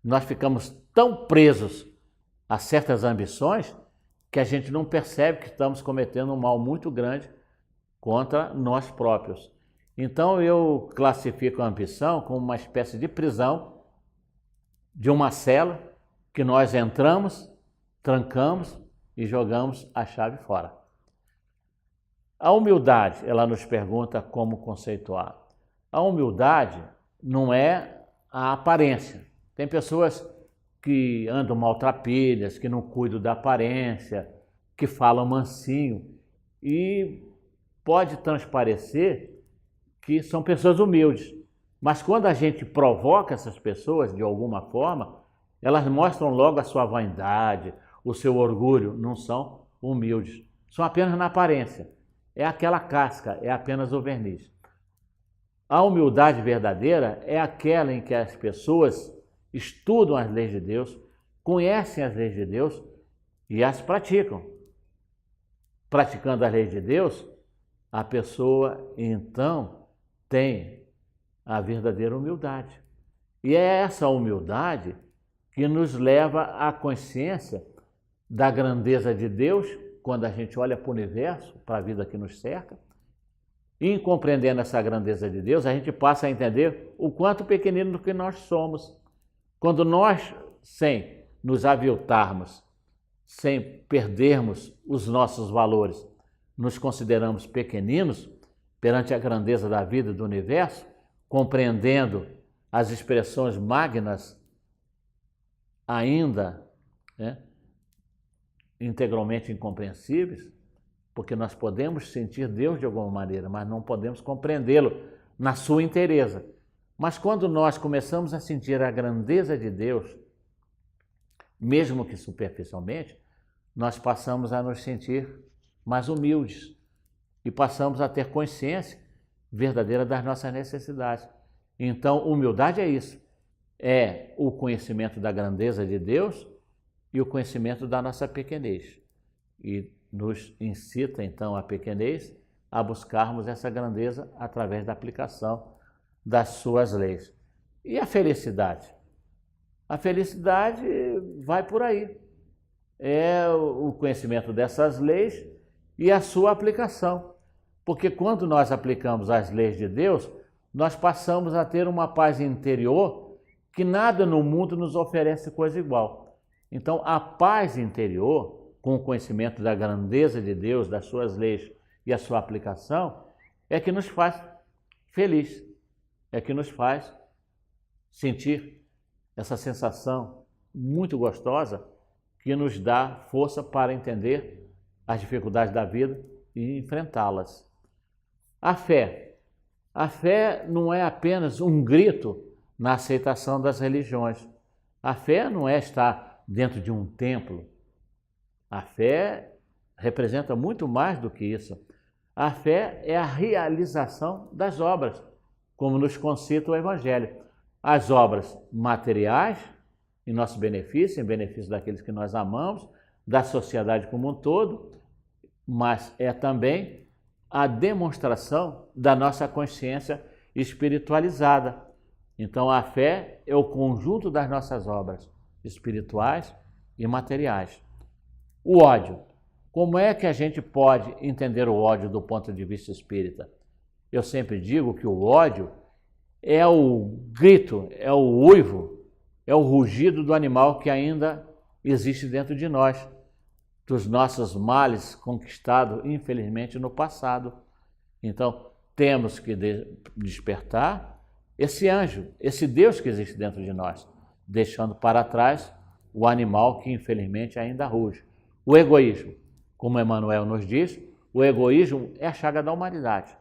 [SPEAKER 7] Nós ficamos tão presos a certas ambições que a gente não percebe que estamos cometendo um mal muito grande contra nós próprios. Então eu classifico a ambição como uma espécie de prisão de uma cela que nós entramos, trancamos e jogamos a chave fora. A humildade, ela nos pergunta como conceituar. A humildade não é a aparência. Tem pessoas que andam maltrapilhas, que não cuidam da aparência, que falam mansinho e pode transparecer que são pessoas humildes. Mas quando a gente provoca essas pessoas de alguma forma, elas mostram logo a sua vaidade, o seu orgulho, não são humildes. São apenas na aparência. É aquela casca, é apenas o verniz. A humildade verdadeira é aquela em que as pessoas estudam as leis de Deus, conhecem as leis de Deus e as praticam. praticando as leis de Deus, a pessoa então tem a verdadeira humildade. E é essa humildade que nos leva à consciência da grandeza de Deus, quando a gente olha para o universo, para a vida que nos cerca. E em compreendendo essa grandeza de Deus, a gente passa a entender o quanto pequenino que nós somos. Quando nós, sem nos aviltarmos, sem perdermos os nossos valores, nos consideramos pequeninos perante a grandeza da vida e do universo, compreendendo as expressões magnas ainda, né, integralmente incompreensíveis, porque nós podemos sentir Deus de alguma maneira, mas não podemos compreendê-lo na sua inteireza. Mas quando nós começamos a sentir a grandeza de Deus, mesmo que superficialmente, nós passamos a nos sentir mais humildes e passamos a ter consciência verdadeira das nossas necessidades. Então, humildade é isso, é o conhecimento da grandeza de Deus e o conhecimento da nossa pequenez. E nos incita, então, a pequenez a buscarmos essa grandeza através da aplicação das suas leis. E a felicidade? A felicidade vai por aí. É o conhecimento dessas leis e a sua aplicação. Porque quando nós aplicamos as leis de Deus, nós passamos a ter uma paz interior que nada no mundo nos oferece coisa igual. Então, a paz interior, com o conhecimento da grandeza de Deus, das suas leis e a sua aplicação, é que nos faz feliz, é que nos faz sentir essa sensação muito gostosa que nos dá força para entender as dificuldades da vida e enfrentá-las. A fé não é apenas um grito na aceitação das religiões. A fé não é estar dentro de um templo. A fé representa muito mais do que isso. A fé é a realização das obras, como nos concita o Evangelho. As obras materiais, em nosso benefício, em benefício daqueles que nós amamos, da sociedade como um todo, mas é também a demonstração da nossa consciência espiritualizada. Então, a fé é o conjunto das nossas obras espirituais e materiais. O ódio. Como é que a gente pode entender o ódio do ponto de vista espírita? Eu sempre digo que o ódio é o grito, é o uivo, é o rugido do animal que ainda existe dentro de nós, dos nossos males conquistados, infelizmente, no passado. Então, temos que despertar esse anjo, esse Deus que existe dentro de nós, deixando para trás o animal que, infelizmente, ainda ruge. O egoísmo, como Emmanuel nos diz, o egoísmo é a chaga da humanidade.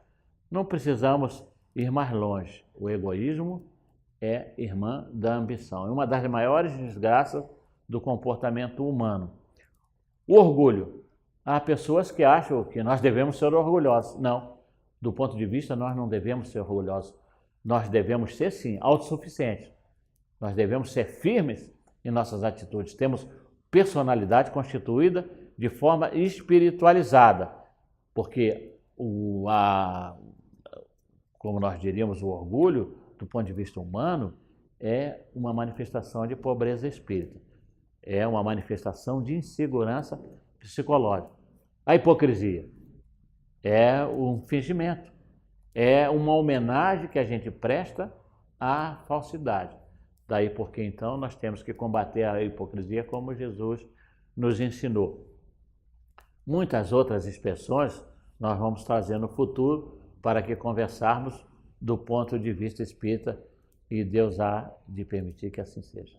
[SPEAKER 7] Não precisamos ir mais longe. O egoísmo é irmã da ambição. É uma das maiores desgraças do comportamento humano. O orgulho. Há pessoas que acham que nós devemos ser orgulhosos. Não. Do ponto de vista, nós não devemos ser orgulhosos. Nós devemos ser, sim, autossuficientes. Nós devemos ser firmes em nossas atitudes. Temos personalidade constituída de forma espiritualizada, porque como nós diríamos, o orgulho, do ponto de vista humano, é uma manifestação de pobreza espírita, é uma manifestação de insegurança psicológica. A hipocrisia é um fingimento, é uma homenagem que a gente presta à falsidade. Daí porque, então, nós temos que combater a hipocrisia como Jesus nos ensinou. Muitas outras expressões nós vamos trazer no futuro para que conversarmos do ponto de vista espírita e Deus há de permitir que assim seja.